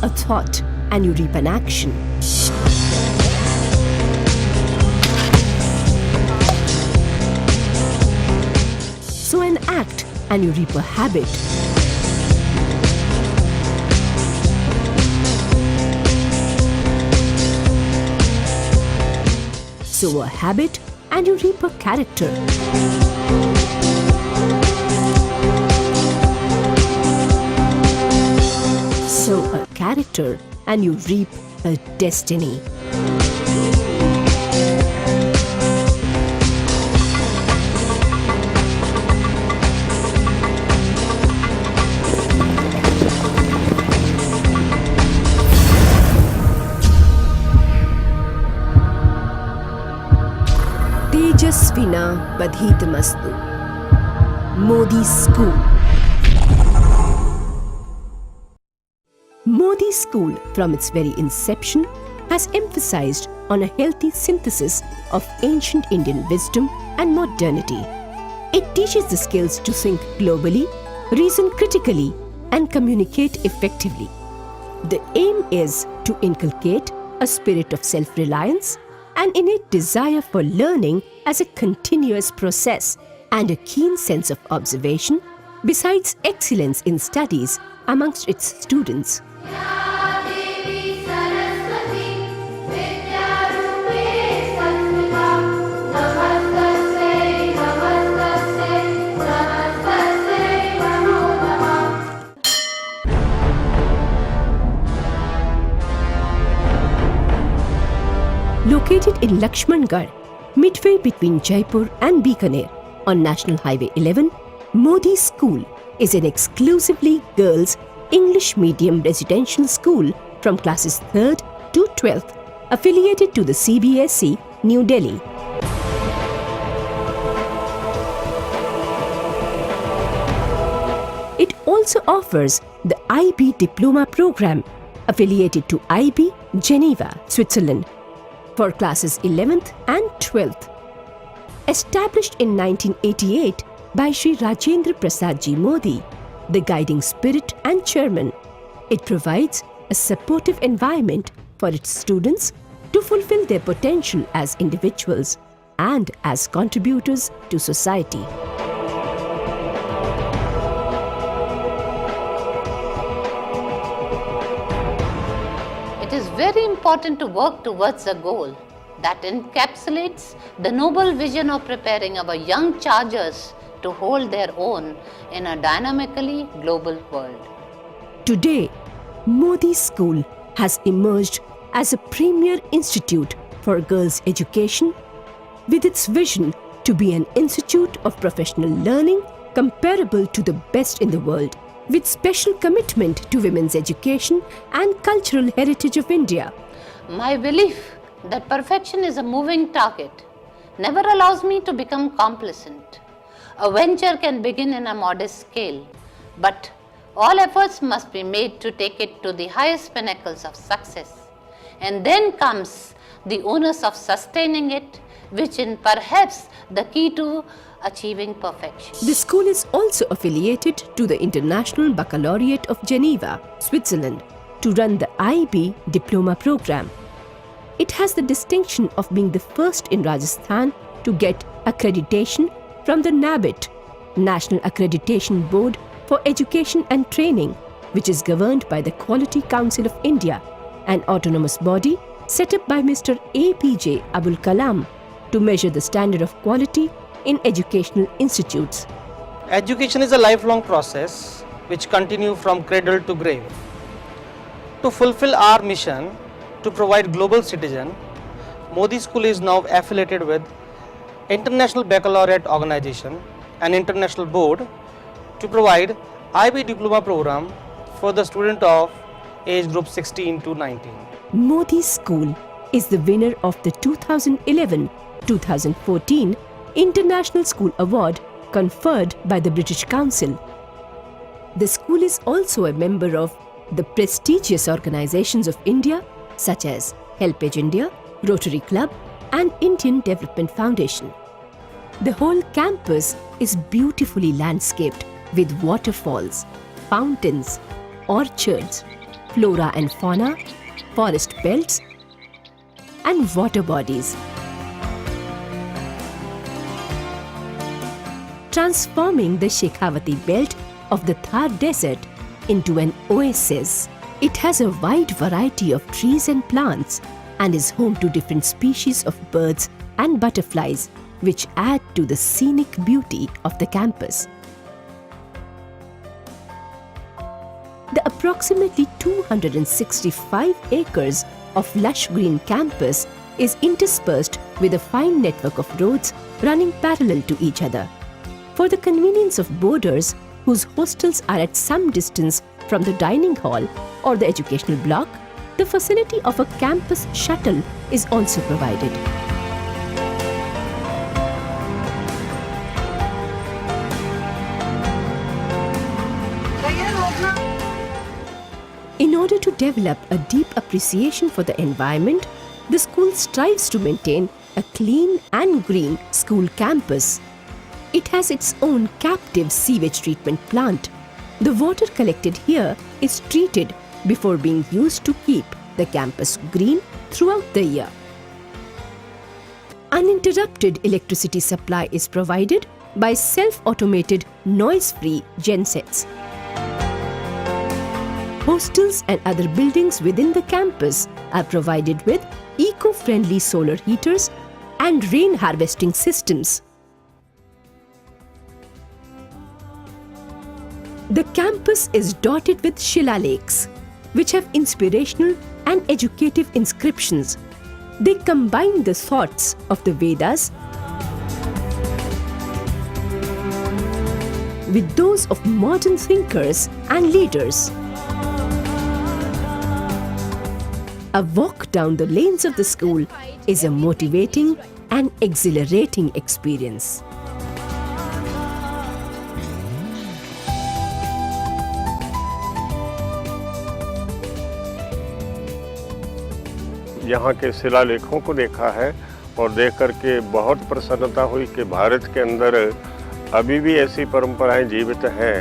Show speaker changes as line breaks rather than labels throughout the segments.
a thought and you reap an action. Sow an act and you reap a habit. Sow a habit and you reap a character. Sow a character and you reap a destiny. Tejasvina Badhitamastu. Modi School. Modi School, from its very inception, has emphasized on a healthy synthesis of ancient Indian wisdom and modernity. It teaches the skills to think globally, reason critically, and communicate effectively. The aim is to inculcate a spirit of self-reliance, an innate desire for learning as a continuous process, and a keen sense of observation, besides excellence in studies amongst its students. Located in Lakshmangarh, midway between Jaipur and Bikaner on National Highway 11, Modi School is an exclusively girls' English medium residential school from classes 3rd to 12th, affiliated to the CBSE, New Delhi. It also offers the IB Diploma program, affiliated to IB, Geneva, Switzerland, for classes 11th and 12th. Established in 1988 by Sri Rajendra Prasad Ji Modi, the guiding spirit and chairman, it provides a supportive environment for its students to fulfill their potential as individuals and as contributors to society.
It is very important to work towards a goal that encapsulates the noble vision of preparing our young chargers to hold their own in a dynamically global world.
Today, Modi School has emerged as a premier institute for girls' education, with its vision to be an institute of professional learning comparable to the best in the world, with special commitment to women's education and cultural heritage of India.
My belief that perfection is a moving target never allows me to become complacent. A venture can begin in a modest scale, but all efforts must be made to take it to the highest pinnacles of success. And then comes the onus of sustaining it, which is perhaps the key to achieving perfection.
The school is also affiliated to the International Baccalaureate of Geneva, Switzerland, to run the IB Diploma program. It has the distinction of being the first in Rajasthan to get accreditation from the NABIT, National Accreditation Board for Education and Training, which is governed by the Quality Council of India, an autonomous body set up by Mr. APJ Abul Kalam to measure the standard of quality in educational institutes.
Education is a lifelong process which continues from cradle to grave. To fulfill our mission to provide global citizen, Modi School is now affiliated with International Baccalaureate Organization, an international board, to provide IB Diploma program for the student of age group 16 to 19.
Modi School is the winner of the 2011-2014 International School Award conferred by the British Council. The school is also a member of the prestigious organizations of India such as HelpAge India, Rotary Club and Indian Development Foundation. The whole campus is beautifully landscaped with waterfalls, fountains, orchards, flora and fauna, forest belts, and water bodies, transforming the Shekhawati belt of the Thar Desert into an oasis. It has a wide variety of trees and plants and is home to different species of birds and butterflies, which add to the scenic beauty of the campus. The approximately 265 acres of lush green campus is interspersed with a fine network of roads running parallel to each other. For the convenience of boarders whose hostels are at some distance from the dining hall or the educational block, the facility of a campus shuttle is also provided. In order to develop a deep appreciation for the environment, the school strives to maintain a clean and green school campus. It has its own captive sewage treatment plant. The water collected here is treated before being used to keep the campus green throughout the year. Uninterrupted electricity supply is provided by self-automated noise-free gensets. Hostels and other buildings within the campus are provided with eco-friendly solar heaters and rain harvesting systems. The campus is dotted with shillalekes, which have inspirational and educative inscriptions. They combine the thoughts of the Vedas with those of modern thinkers and leaders. A walk down the lanes of the school is a motivating and exhilarating experience.
यहाँ के शिलालेखों को देखा है और देख करके बहुत प्रसन्नता हुई कि भारत के अंदर अभी भी ऐसी परंपराएं जीवित हैं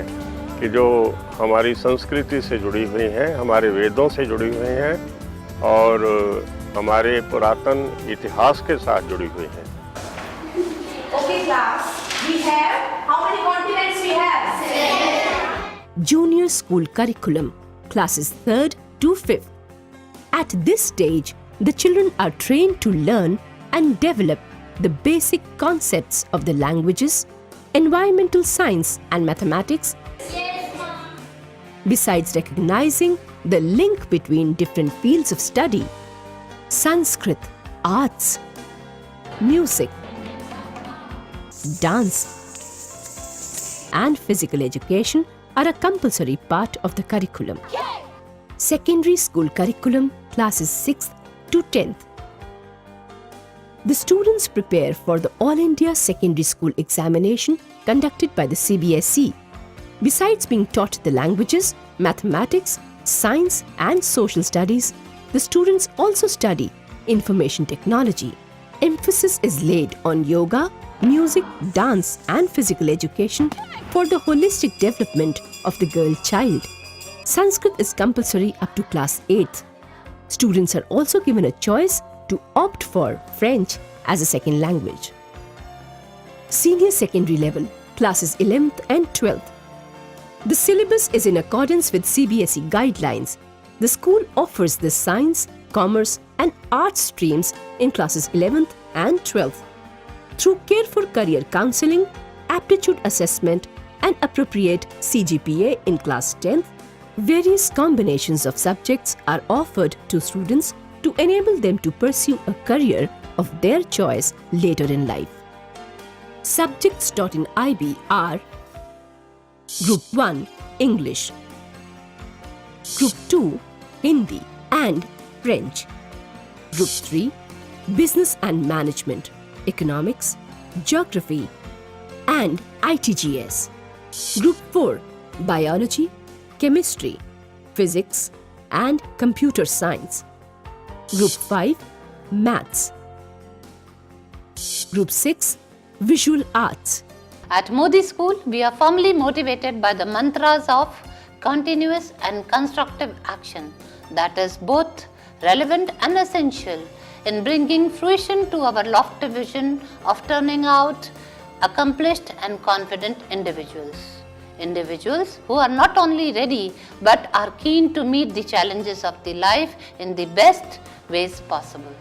कि जो हमारी संस्कृति से जुड़ी हुई हैं, हमारे वेदों से जुड़ी हुई हैं और हमारे पुरातन इतिहास के साथ जुड़ी हुई हैं।
Okay, class. We have how many continents we have? 7.
Junior school curriculum, classes 3rd to 5th. At this stage, the children are trained to learn and develop the basic concepts of the languages, environmental science and mathematics, besides recognizing the link between different fields of study. Sanskrit, arts, music, dance, and physical education are a compulsory part of the curriculum. Secondary school curriculum, classes 6th to 10th. The students prepare for the All India Secondary School Examination conducted by the CBSE. Besides being taught the languages, mathematics, science and social studies, the students also study information technology. Emphasis is laid on yoga, music, dance and physical education for the holistic development of the girl child. Sanskrit is compulsory up to class 8th. Students are also given a choice to opt for French as a second language. Senior secondary level, classes 11th and 12th. The syllabus is in accordance with CBSE guidelines. The school offers the science, commerce and arts streams in classes 11th and 12th. Through careful career counseling, aptitude assessment and appropriate CGPA in class 10th, various combinations of subjects are offered to students to enable them to pursue a career of their choice later in life. Subjects taught in IB are Group 1 English, Group 2 Hindi and French, Group 3 Business and Management, Economics, Geography and ITGS, Group 4 Biology, Chemistry, Physics and Computer Science, Group 5 Maths, Group 6 Visual Arts.
At Modi School, we are firmly motivated by the mantras of continuous and constructive action that is both relevant and essential in bringing fruition to our lofty vision of turning out accomplished and confident individuals. Individuals who are not only ready but are keen to meet the challenges of the life in the best ways possible.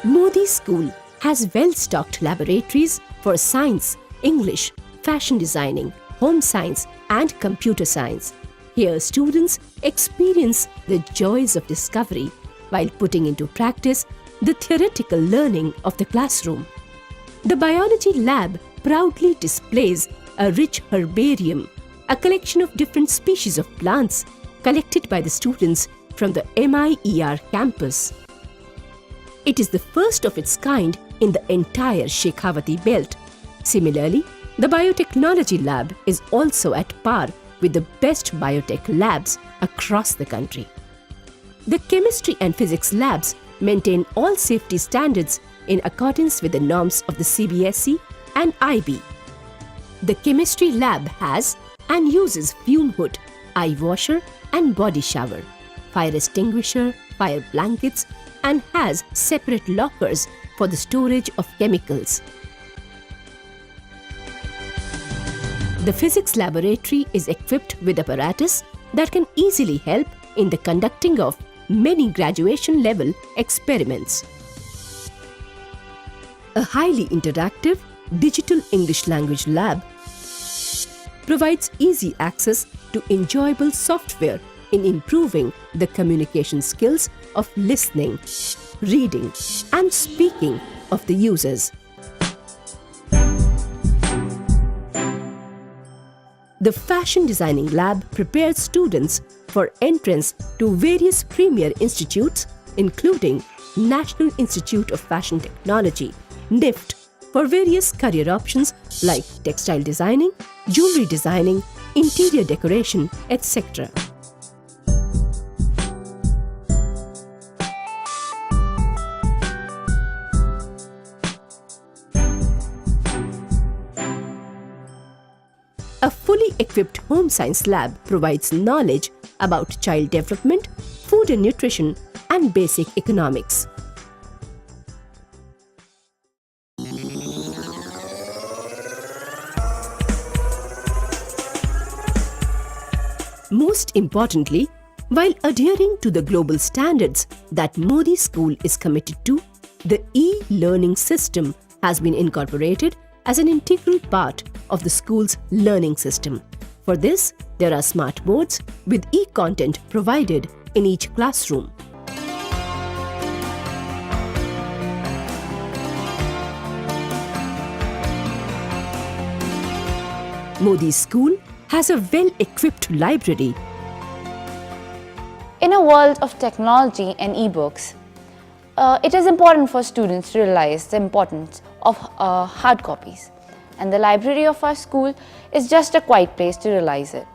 Modi School has well-stocked laboratories for science, English, fashion designing, home science and computer science. Here students experience the joys of discovery while putting into practice the theoretical learning of the classroom. The biology lab proudly displays a rich herbarium, a collection of different species of plants collected by the students from the MIER campus. It is the first of its kind in the entire Shekhawati belt. Similarly, the biotechnology lab is also at par with the best biotech labs across the country. The chemistry and physics labs maintain all safety standards in accordance with the norms of the CBSE and IB. The chemistry lab has and uses fume hood, eye washer and body shower, fire extinguisher, fire blankets and has separate lockers for the storage of chemicals. The physics laboratory is equipped with apparatus that can easily help in the conducting of many graduation level experiments. A highly interactive digital English language lab provides easy access to enjoyable software in improving the communication skills of listening, reading and speaking of the users. The Fashion Designing Lab prepares students for entrance to various premier institutes including National Institute of Fashion Technology, NIFT, for various career options like textile designing, jewelry designing, interior decoration, etc. A fully equipped home science lab provides knowledge about child development, food and nutrition, and basic economics. Most importantly, while adhering to the global standards that Modi School is committed to, the e-learning system has been incorporated as an integral part of the school's learning system. For this, there are smart boards with e-content provided in each classroom. Modi School has a well-equipped library.
In a world of technology and e-books, it is important for students to realize the importance of hard copies. And the library of our school is just a quiet place to realize it.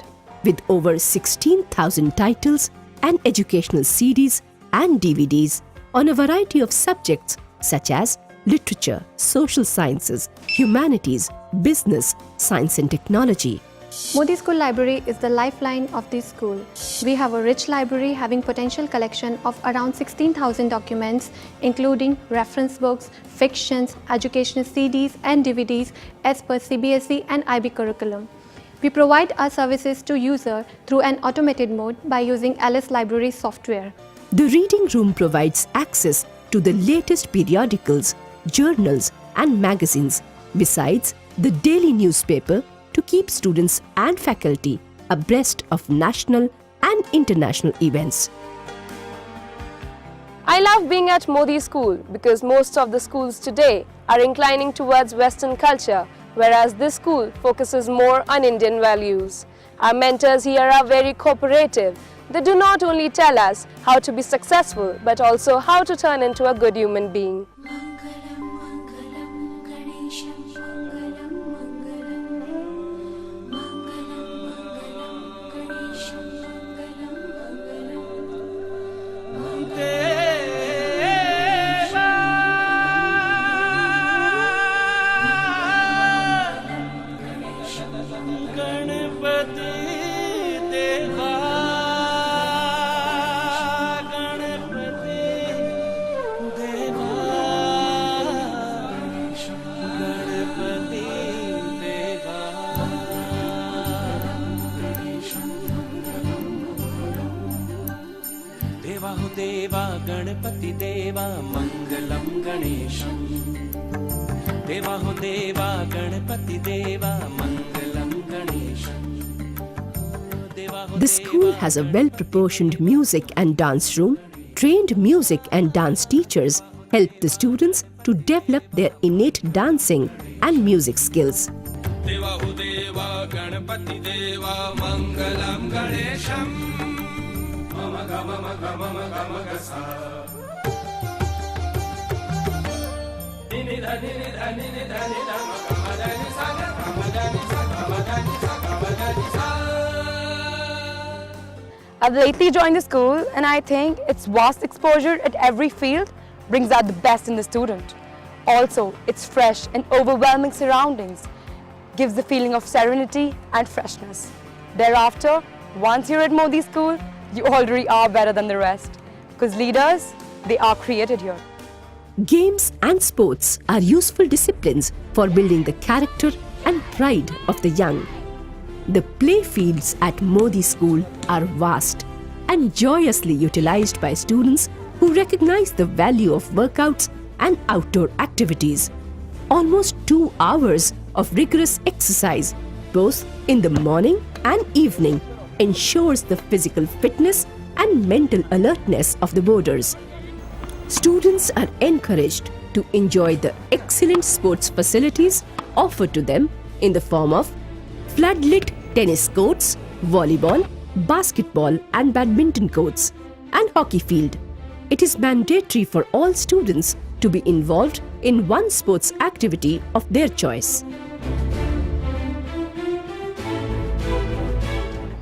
With over 16,000 titles and educational CDs and DVDs on a variety of subjects such as literature, social sciences, humanities, business, science and technology.
Modi School Library is the lifeline of this school. We have a rich library having potential collection of around 16,000 documents including reference books, fictions, educational CDs and DVDs as per CBSE and IB curriculum. We provide our services to user through an automated mode by using Alice Library software.
The reading room provides access to the latest periodicals, journals and magazines, besides the daily newspaper to keep students and faculty abreast of national and international events.
I love being at Modi School because most of the schools today are inclining towards Western culture, whereas this school focuses more on Indian values. Our mentors here are very cooperative. They do not only tell us how to be successful, but also how to turn into a good human being.
Ganpati Ganpati देवा मंगलम गणेशम देवा हो देवा गणपति देवा मंगलम गणेशम देवा हो
The school has a well-proportioned music and dance room. Trained music and dance teachers help the students to develop their innate dancing and music skills.
देवा हो देवा गणपति देवा मंगलम गणेशम मम गम गम गम गसा निनि धनि धनि धनि धम गम धनि सा गम धनि सा गम धनि सा गम धनि सा.
I've lately joined the school and I think its vast exposure at every field brings out the best in the student. Also, its fresh and overwhelming surroundings gives the feeling of serenity and freshness. Thereafter, once you're at Modi School, you already are better than the rest. Because leaders, they are created here.
Games and sports are useful disciplines for building the character and pride of the young. The play fields at Modi School are vast and joyously utilized by students who recognize the value of workouts and outdoor activities. Almost 2 hours of rigorous exercise, both in the morning and evening, ensures the physical fitness and mental alertness of the boarders. Students are encouraged to enjoy the excellent sports facilities offered to them in the form of floodlit tennis courts, volleyball, basketball and badminton courts, and hockey field. It is mandatory for all students to be involved in one sports activity of their choice.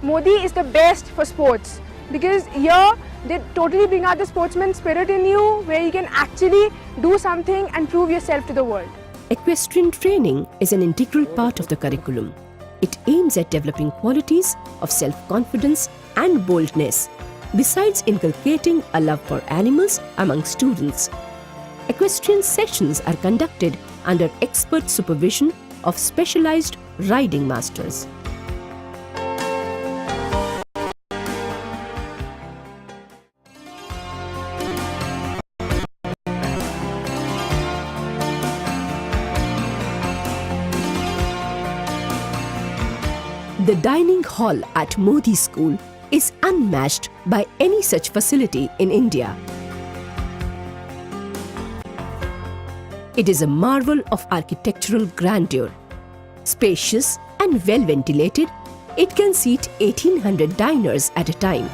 Modi is the best for sports because here they totally bring out the sportsman spirit in you, where you can actually do something and prove yourself to the world.
Equestrian training is an integral part of the curriculum. It aims at developing qualities of self-confidence and boldness, besides inculcating a love for animals among students. Equestrian sessions are conducted under expert supervision of specialized riding masters. The dining hall at Modi School is unmatched by any such facility in India. It is a marvel of architectural grandeur. Spacious and well ventilated, it can seat 1800 diners at a time.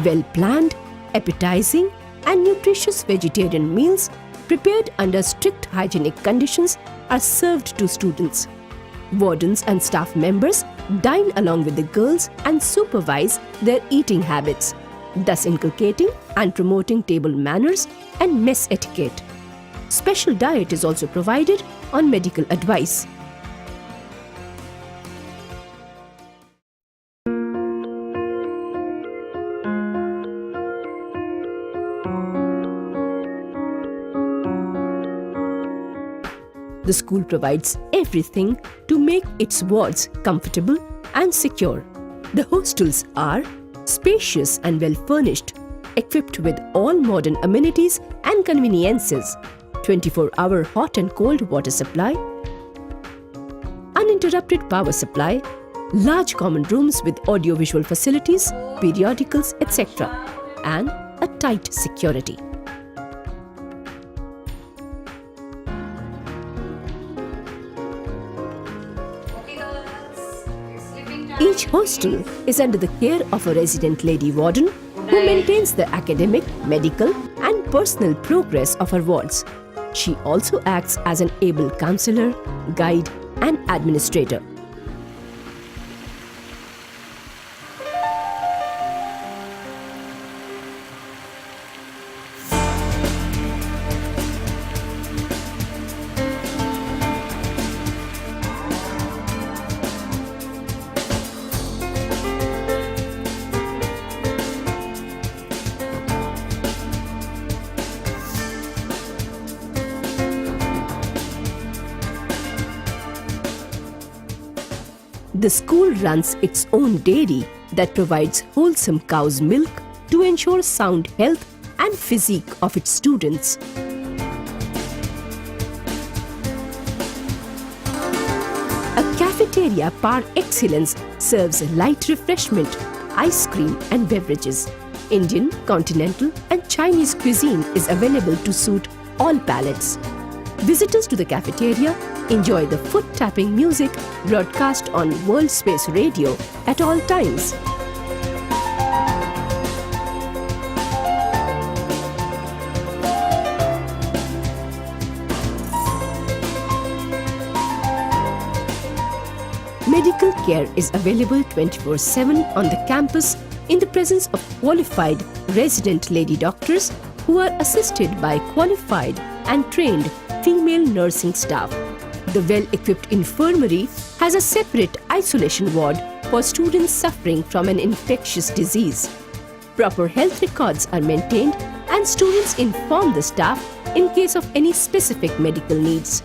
Well-planned, appetizing and nutritious vegetarian meals prepared under strict hygienic conditions are served to students. Wardens and staff members dine along with the girls and supervise their eating habits, thus inculcating and promoting table manners and mess etiquette. Special diet is also provided on medical advice. The school provides everything to make its wards comfortable and secure. The hostels are spacious and well furnished, equipped with all modern amenities and conveniences, 24-hour hot and cold water supply, uninterrupted power supply, large common rooms with audio-visual facilities, periodicals, etc., and a tight security. Each hostel is under the care of a resident lady warden who maintains the academic, medical, and personal progress of her wards. She also acts as an able counselor, guide, and administrator. The school runs its own dairy that provides wholesome cow's milk to ensure sound health and physique of its students. A cafeteria par excellence serves light refreshment, ice cream and beverages. Indian, continental and Chinese cuisine is available to suit all palates. Visitors to the cafeteria enjoy the foot-tapping music broadcast on World Space Radio at all times. Medical care is available 24/7 on the campus in the presence of qualified resident lady doctors who are assisted by qualified and trained female nursing staff. The well-equipped infirmary has a separate isolation ward for students suffering from an infectious disease. Proper health records are maintained and students inform the staff in case of any specific medical needs.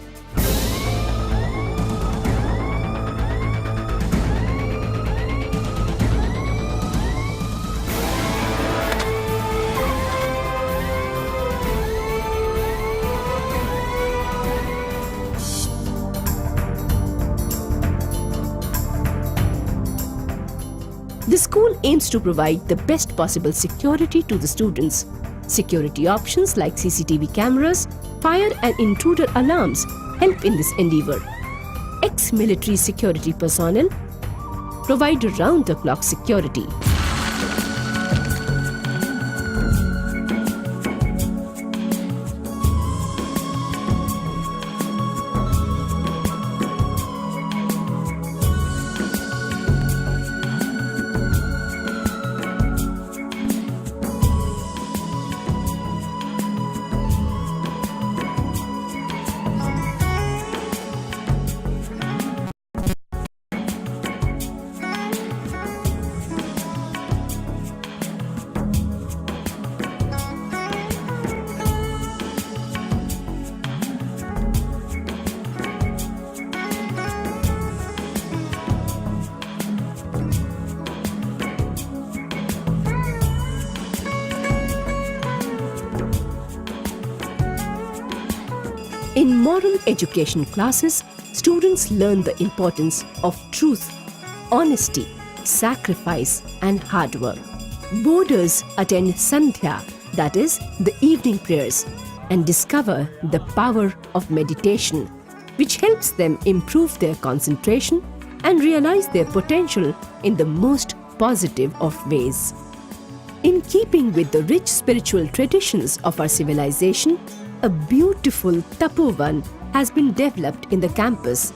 The school aims to provide the best possible security to the students. Security options like CCTV cameras, fire and intruder alarms help in this endeavor. Ex-military security personnel provide round-the-clock security. In moral education classes, students learn the importance of truth, honesty, sacrifice, and hard work. Boarders attend Sandhya, that is, the evening prayers, and discover the power of meditation, which helps them improve their concentration and realize their potential in the most positive of ways. In keeping with the rich spiritual traditions of our civilization, a beautiful Tapovan has been developed in the campus.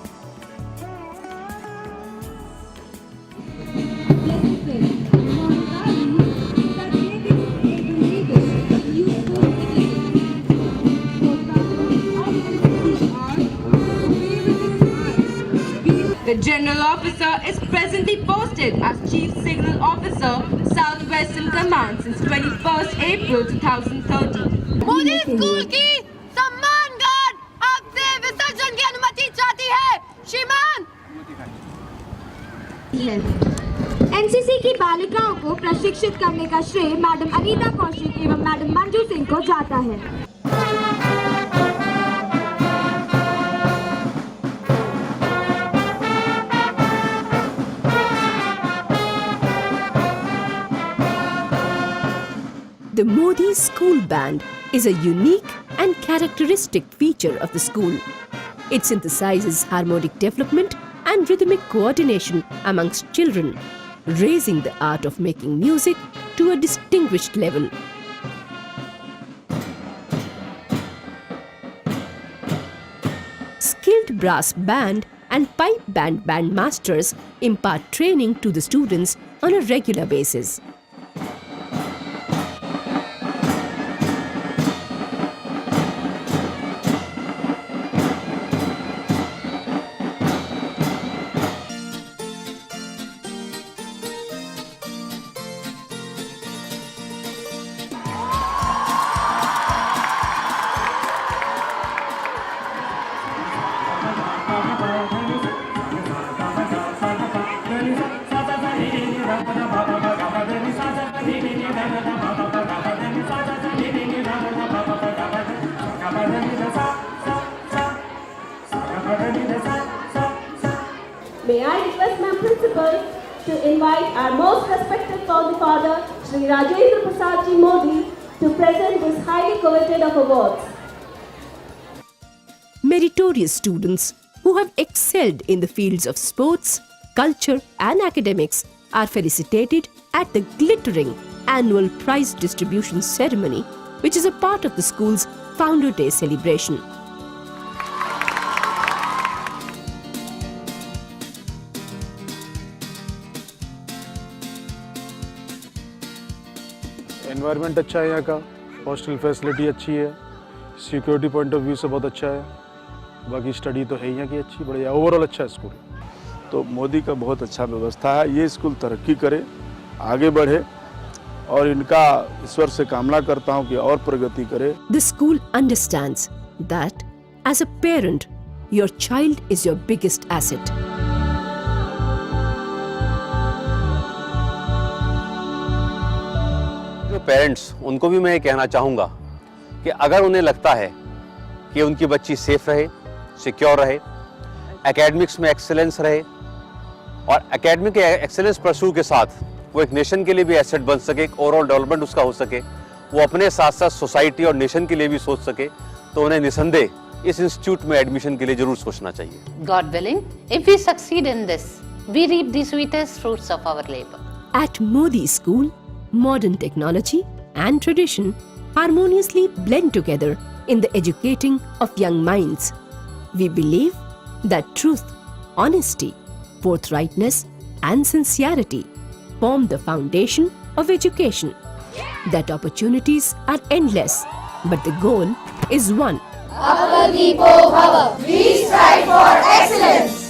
The General Officer is presently posted as Chief Signal Officer, Southwestern Command since 21st April 2013.
Modi school की सम्मान guard आपसे विसर्जन की अनुमति चाहती है, श्रीमान।
NCC की बालिकाओं को प्रशिक्षित करने का श्रेय मैडम अनीता कौशिक एवं मैडम मंजू सिंह को जाता है।
Modi School Band is a unique and characteristic feature of the school. It synthesizes harmonic development and rhythmic coordination amongst children, raising the art of making music to a distinguished level. Skilled brass band and pipe band bandmasters impart training to the students on a regular basis.
May I request my principal to invite our most respected founding father, Shri Rajendra Prasad Ji Modi, to present this highly coveted of awards.
Meritorious students who have excelled in the fields of sports, culture and academics are felicitated at the glittering annual prize distribution ceremony, which is a part of the school's Founder Day celebration.
Environment अच्छा है यहाँ का, hostel facility अच्छी है, security point of view से बहुत अच्छा है, बाकी स्टडी तो है यहाँ की अच्छी, बढ़िया, ओवरऑल अच्छा है स्कूल।
तो मोदी का बहुत अच्छा व्यवस्था है, ये स्कूल तरक्की करे, आगे बढ़े और इनका ईश्वर से कामना करता हूँ कि और प्रगति करे।
The school understands that as a parent, your child is your biggest asset.
जो पेरेंट्स, उनको भी मैं ये कहना चाहूँगा कि अगर उन्हें लगता है कि उनकी बच्ची सेफ रहे, सिक्योर रहे, एकेडमिक्स में एक्सेलेंस रहे और एकेडमिक एक्सेलेंस परस्यू के साथ वो एक नेशन के लिए भी एसेट बन सके, एक ओवरऑल डेवलपमेंट उसका हो सके, वो अपने साथ साथ सोसाइटी और नेशन के लिए भी सोच सके, तो उन्हें निसंदेह इस इंस्टीट्यूट में एडमिशन के लिए जरूर सोचना चाहिए।
God willing, if we succeed in this, we reap the sweetest fruits of our labor.
At Modi School, modern technology and tradition harmoniously blend together in the educating of young minds. We believe that truth, honesty, forthrightness and sincerity form the foundation of education. That opportunities are endless, but the goal is one.
Apagadipo Bhava. We strive for excellence.